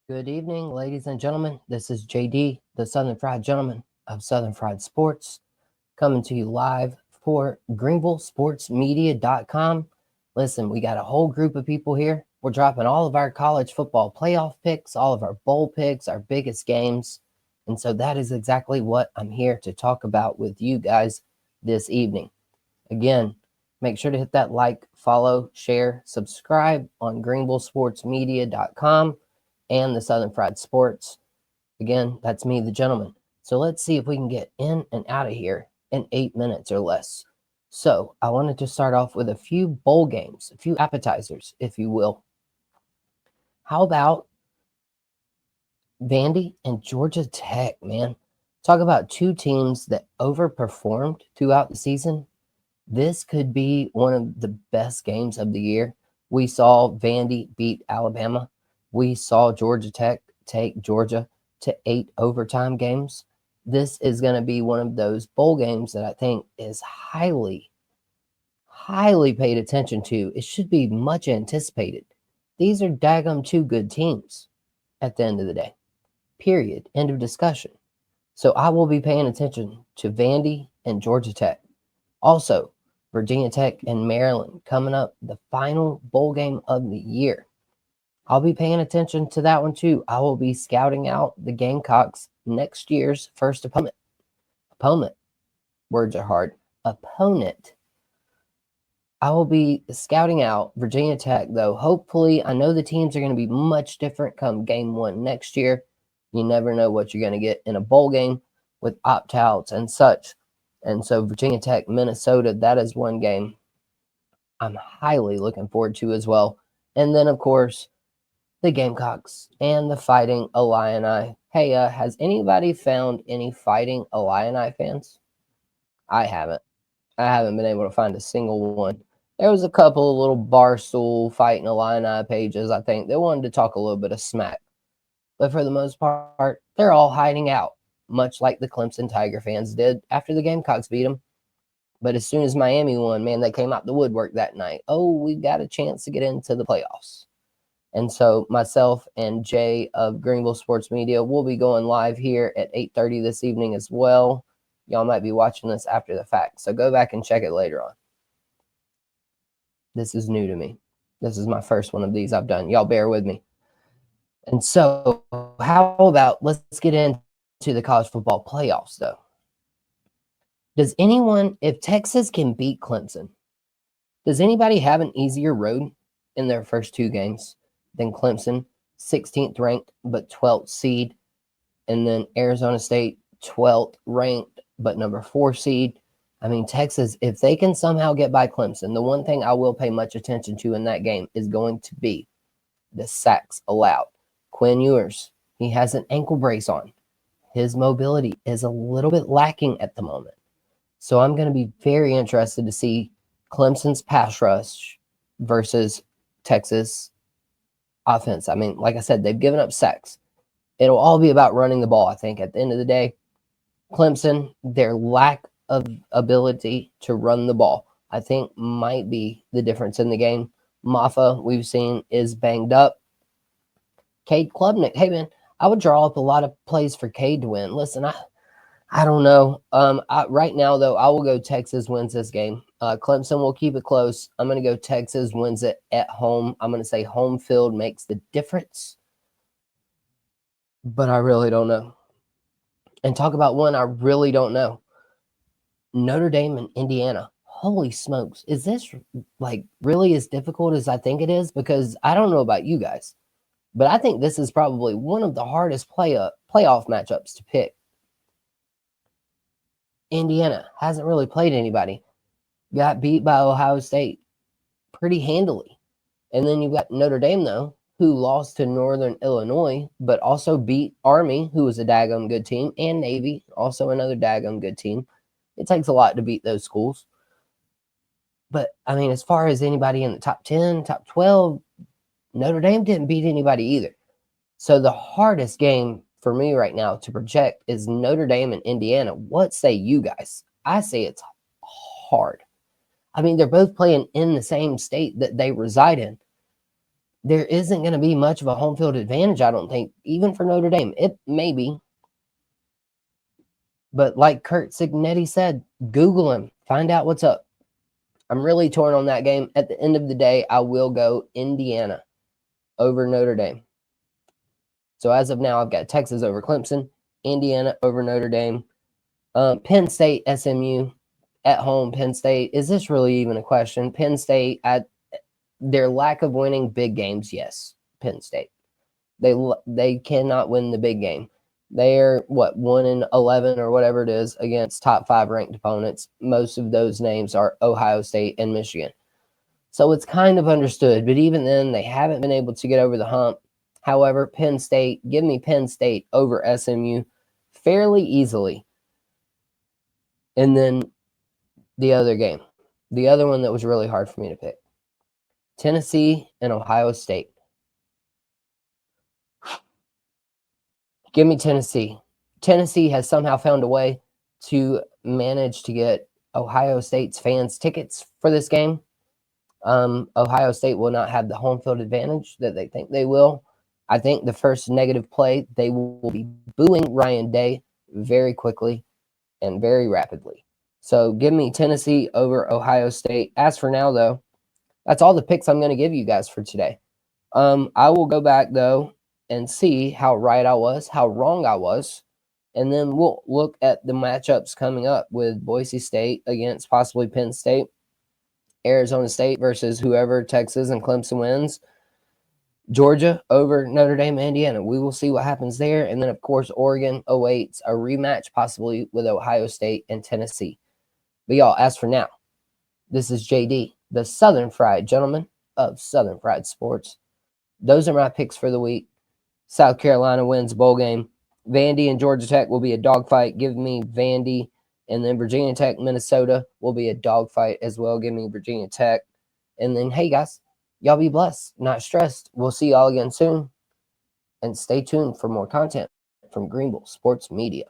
Good evening, ladies and gentlemen. This is JD, the Southern Fried Gentleman of Southern Fried Sports, coming to you live for GreenvilleSportsMedia.com. Listen, we got a whole group of people here. We're dropping all of our college football playoff picks, all of our bowl picks, our biggest games. And so that is exactly what I'm here to talk about with you guys this evening. Again, make sure to hit that like, follow, share, subscribe on GreenvilleSportsMedia.com and the Southern Fried Sports. Again, that's me, the gentleman. So let's see if we can get in and out of here in 8 minutes or less. So I wanted to start off with a few bowl games, a few appetizers, if you will. How about Vandy and Georgia Tech, man? Talk about two teams that overperformed throughout the season. This could be one of the best games of the year. We saw Vandy beat Alabama. We saw Georgia Tech take Georgia to 8 overtime games. This is going to be one of those bowl games that I think is highly paid attention to. It should be much anticipated. These are daggum two good teams at the end of the day. Period. End of discussion. So I will be paying attention to Vandy and Georgia Tech. Also, Virginia Tech and Maryland coming up, the final bowl game of the year. I'll be paying attention to that one too. I will be scouting out the Gamecocks next year's first opponent. Words are hard. Opponent. I will be scouting out Virginia Tech, though. Hopefully, I know the teams are going to be much different come game one next year. You never know what you're going to get in a bowl game with opt-outs and such. And so Virginia Tech, Minnesota, that is one game I'm highly looking forward to as well. And then, of course, the Gamecocks and the Fighting Illini. Hey, has anybody found any Fighting Illini fans? I haven't. I haven't been able to find a single one. There was a couple of little Barstool Fighting Illini pages, I think. They wanted to talk a little bit of smack. But for the most part, they're all hiding out, much like the Clemson Tiger fans did after the Gamecocks beat them. But as soon as Miami won, man, they came out the woodwork that night. Oh, we got a chance to get into the playoffs. And so myself and Jay of Greenville Sports Media will be going live here at 8:30 this evening as well. Y'all might be watching this after the fact, so go back and check it later on. This is new to me. This is my first one of these I've done. Y'all bear with me. And so how about let's get into the college football playoffs, though. Does anyone, if Texas can beat Clemson, does anybody have an easier road in their first two games than Clemson, 16th ranked but 12th seed, and then Arizona State, 12th ranked but number 4 seed? I mean, Texas, if they can somehow get by Clemson, the one thing I will pay much attention to in that game is going to be the sacks allowed. Quinn Ewers, he has an ankle brace on. His mobility is a little bit lacking at the moment. So I'm going to be very interested to see Clemson's pass rush versus Texas offense. I mean, like I said, they've given up sacks. It'll all be about running the ball, I think, at the end of the day. Clemson, their lack of ability to run the ball, I think might be the difference in the game. Maffa, we've seen, is banged up. Cade Klubnik, hey, man, I would draw up a lot of plays for Cade to win. Listen, I don't know. Right now, though, I will go Texas wins this game. Clemson will keep it close. I'm going to go Texas wins it at home. I'm going to say home field makes the difference. But I really don't know. And talk about one I really don't know. Notre Dame and Indiana. Holy smokes. Is this like really as difficult as I think it is? Because I don't know about you guys, but I think this is probably one of the hardest playoff matchups to pick. Indiana hasn't really played anybody. Got beat by Ohio State pretty handily. And then you've got Notre Dame, though, who lost to Northern Illinois, but also beat Army, who was a daggum good team, and Navy, also another daggum good team. It takes a lot to beat those schools. But, I mean, as far as anybody in the top 10, top 12, Notre Dame didn't beat anybody either. So the hardest game for me right now to project is Notre Dame and Indiana. What say you guys? I say it's hard. I mean, they're both playing in the same state that they reside in. there isn't going to be much of a home field advantage, I don't think, even for Notre Dame. It may be. But like Kurt Signetti said, Google him, find out what's up. I'm really torn on that game. At the end of the day, I will go Indiana over Notre Dame. So as of now, I've got Texas over Clemson, Indiana over Notre Dame, Penn State, SMU at home. Penn State, is this really even a question? Penn State, their lack of winning big games, yes. Penn State, they cannot win the big game. They're 1-11 or whatever it is against top 5 ranked opponents. Most of those names are Ohio State and Michigan. So it's kind of understood, but even then, they haven't been able to get over the hump. However, Penn State, give me Penn State over SMU fairly easily. And then the other game, the other one that was really hard for me to pick, Tennessee and Ohio State. Give me Tennessee. Tennessee has somehow found a way to manage to get Ohio State's fans tickets for this game. Ohio State will not have the home field advantage that they think they will. I think the first negative play, they will be booing Ryan Day very quickly and very rapidly. So give me Tennessee over Ohio State. As for now, though, that's all the picks I'm going to give you guys for today. I will go back, though, and see how right I was, how wrong I was, and then we'll look at the matchups coming up with Boise State against possibly Penn State, Arizona State versus whoever Texas and Clemson wins, Georgia over Notre Dame and Indiana. We will see what happens there. And then, of course, Oregon awaits a rematch possibly with Ohio State and Tennessee. But y'all, as for now, this is JD, the Southern Fried Gentleman of Southern Fried Sports. Those are my picks for the week. South Carolina wins bowl game. Vandy and Georgia Tech will be a dogfight. Give me Vandy. And then Virginia Tech, Minnesota will be a dogfight as well. Give me Virginia Tech. And then, hey, guys, y'all be blessed, not stressed. We'll see y'all again soon. And stay tuned for more content from Greenville Sports Media.